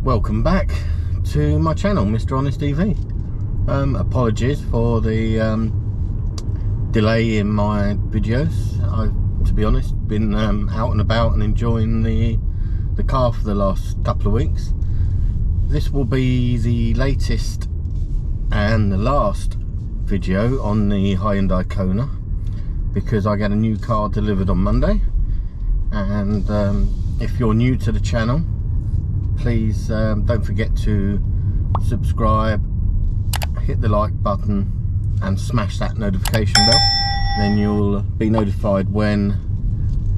Welcome back to my channel, Mr. Honest EV. Apologies for the delay in my videos. I've, to be honest, been out and about and enjoying the car for the last couple of weeks. This will be the latest and the last video on the Hyundai Kona, because I get a new car delivered on Monday. And if you're new to the channel, please don't forget to subscribe, hit the like button and smash that notification bell. Then you'll be notified when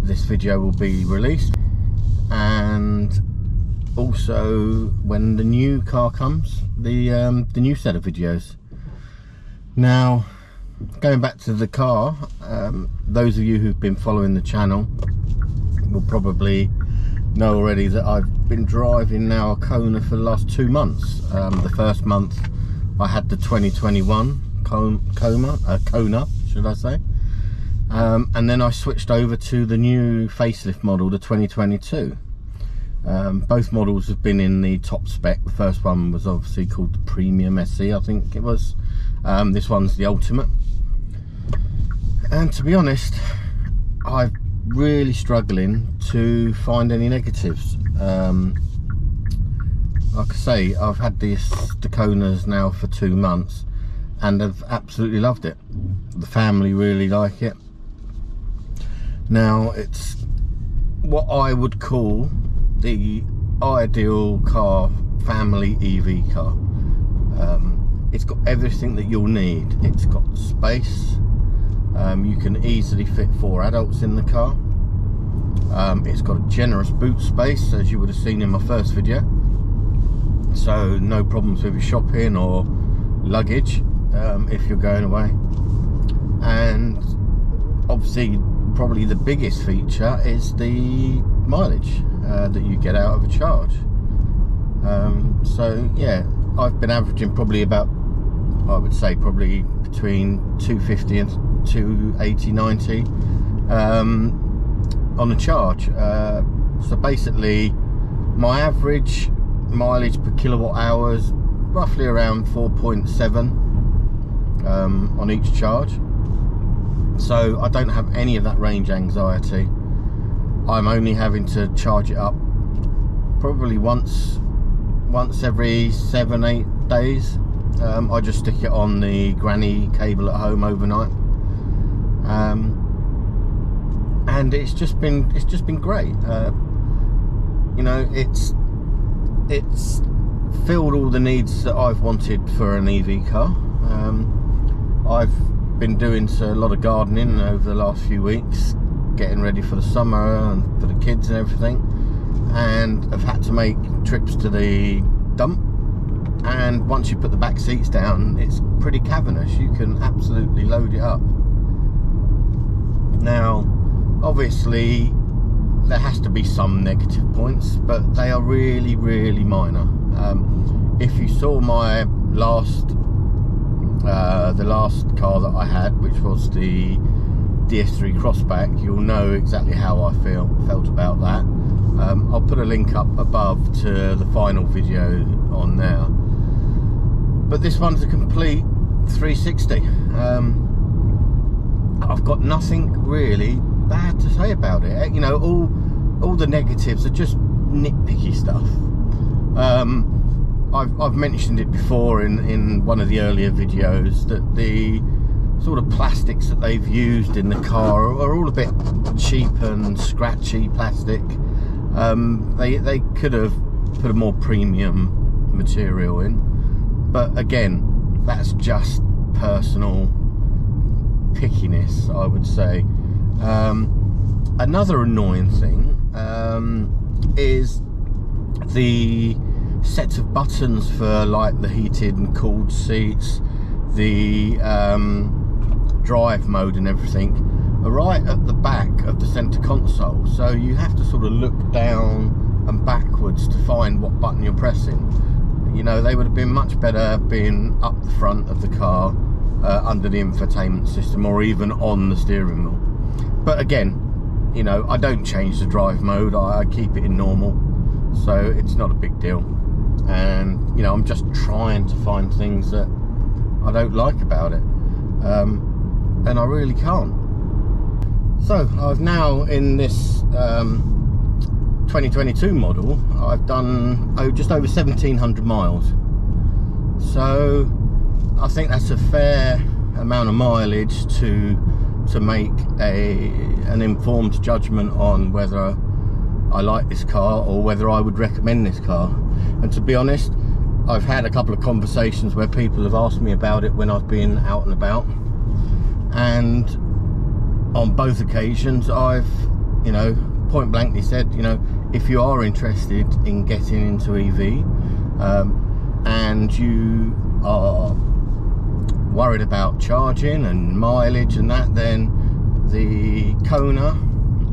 this video will be released, and also when the new car comes, the new set of videos. Now, going back to the car, those of you who've been following the channel will probably know already that I've been driving now a Kona for the last 2 months. The first month I had the 2021 Kona, should I say, and then I switched over to the new facelift model, the 2022. Both models have been in the top spec. The first one was obviously called the Premium SE, I think it was. This one's the Ultimate, and to be honest, I've really struggling to find any negatives. Like I say, I've had the Konas now for 2 months and have absolutely loved it. The family really like it. Now, it's what I would call the ideal car, family EV car. It's got everything that you'll need. It's got space. You can easily fit 4 adults in the car. It's got a generous boot space, as you would have seen in my first video, so no problems with your shopping or luggage if you're going away. And obviously, probably the biggest feature is the mileage that you get out of a charge. So yeah, I've been averaging probably about, I would say, probably between 250 and 280, 90 on a charge. So basically my average mileage per kilowatt hours roughly around 4.7 on each charge. So I don't have any of that range anxiety. I'm only having to charge it up probably once every 7-8 days. I just stick it on the granny cable at home overnight, and it's just been great. You know, it's filled all the needs that I've wanted for an EV car. I've been doing a lot of gardening over the last few weeks, getting ready for the summer and for the kids and everything, and I've had to make trips to the dump. And once you put the back seats down, it's pretty cavernous. You can absolutely load it up. Now, obviously, there has to be some negative points, but they are really, really minor. If you saw my the last car that I had, which was the DS3 Crossback, you'll know exactly how I felt about that. I'll put a link up above to the final video on there. But this one's a complete 360. I've got nothing really bad to say about it. You know, all the negatives are just nitpicky stuff. I've mentioned it before in one of the earlier videos that the sort of plastics that they've used in the car are all a bit cheap and scratchy plastic. They could have put a more premium material in, but again, that's just personal pickiness, I would say. Another annoying thing is the sets of buttons for like the heated and cooled seats, the drive mode and everything are right at the back of the center console, so you have to sort of look down and backwards to find what button you're pressing. You know, they would have been much better being up the front of the car, under the infotainment system, or even on the steering wheel. But again, you know, I don't change the drive mode, I keep it in normal, so it's not a big deal. and you know, I'm just trying to find things that I don't like about it, and I really can't. So I've now, in this 2022 model, I've done just over 1,700 miles. So I think that's a fair amount of mileage to make an informed judgment on whether I like this car or whether I would recommend this car. And to be honest, I've had a couple of conversations where people have asked me about it when I've been out and about, and on both occasions I've, you know, point blankly said, you know, if you are interested in getting into EV, and you are worried about charging and mileage and that, then the Kona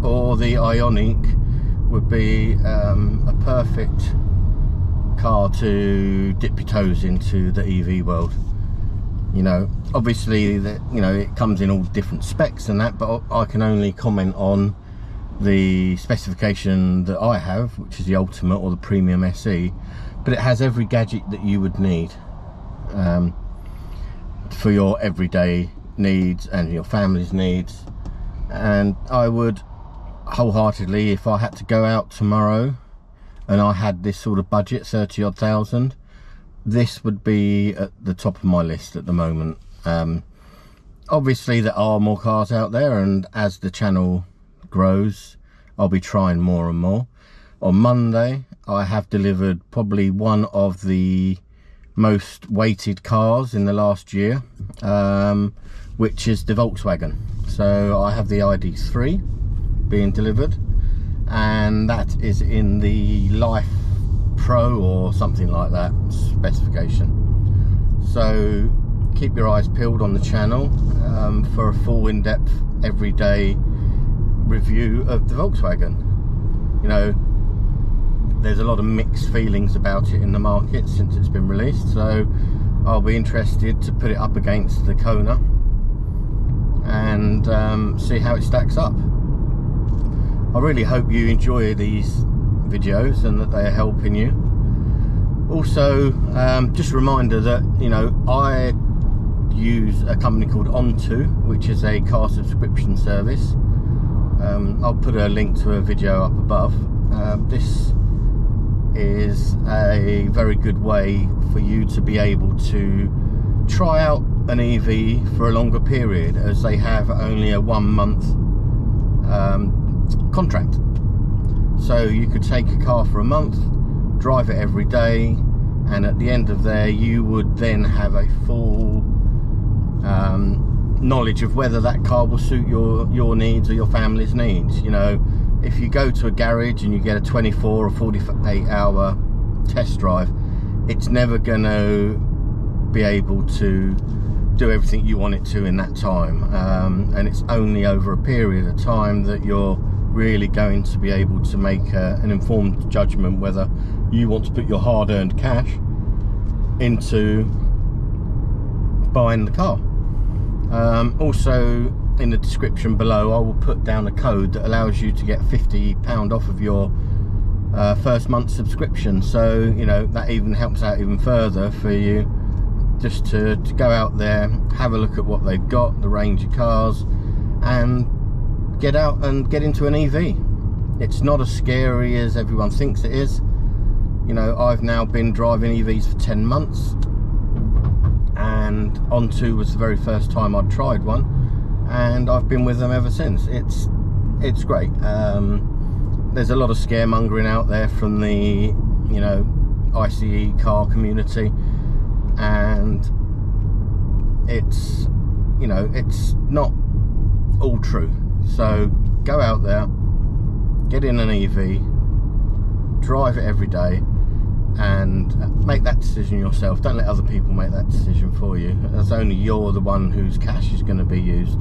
or the Ioniq would be a perfect car to dip your toes into the EV world. You know, obviously that, you know, it comes in all different specs and that, but I can only comment on the specification that I have, which is the Ultimate or the Premium SE. But it has every gadget that you would need for your everyday needs and your family's needs. And I would wholeheartedly, if I had to go out tomorrow and I had this sort of budget, 30-odd thousand, this would be at the top of my list at the moment. Obviously there are more cars out there, and as the channel grows, I'll be trying more and more. On Monday I have delivered probably one of the most weighted cars in the last year, which is the Volkswagen. So I have the ID3 being delivered, and that is in the Life Pro or something like that specification. So keep your eyes peeled on the channel for a full in-depth everyday review of the Volkswagen. You know, there's a lot of mixed feelings about it in the market since it's been released, so I'll be interested to put it up against the Kona and see how it stacks up. I really hope you enjoy these videos and that they are helping you. Also, just a reminder that, you know, I use a company called On.To, which is a car subscription service. I'll put a link to a video up above. This is a very good way for you to be able to try out an EV for a longer period, as they have only a 1 month contract. So you could take a car for a month, drive it every day, and at the end of there you would then have a full knowledge of whether that car will suit your needs or your family's needs. You know, if you go to a garage and you get a 24 or 48 hour test drive, it's never going to be able to do everything you want it to in that time, and it's only over a period of time that you're really going to be able to make an informed judgment whether you want to put your hard-earned cash into buying the car. Also, in the description below, I will put down a code that allows you to get £50 off of your first month subscription. So, you know, that even helps out even further for you, just to go out there, have a look at what they've got, the range of cars, and get out and get into an EV. It's not as scary as everyone thinks it is. You know, I've now been driving EVs for 10 months, and On.To was the very first time I'd tried one, and I've been with them ever since. It's great. There's a lot of scaremongering out there from the, you know, ICE car community, and it's, you know, it's not all true. So go out there, get in an EV, drive it every day, and make that decision yourself. Don't let other people make that decision for you, as only you're the one whose cash is going to be used.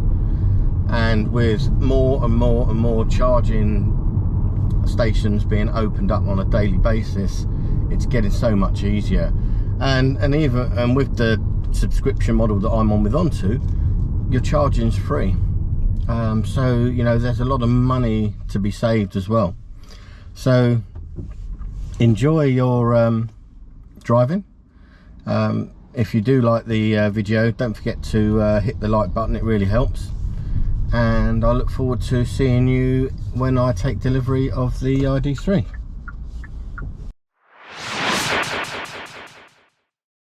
And with more and more and more charging stations being opened up on a daily basis, it's getting so much easier. And with the subscription model that I'm on with On.To, your charging's free. So, you know, there's a lot of money to be saved as well. So enjoy your driving. If you do like the video, don't forget to hit the like button, it really helps. And I look forward to seeing you when I take delivery of the ID3.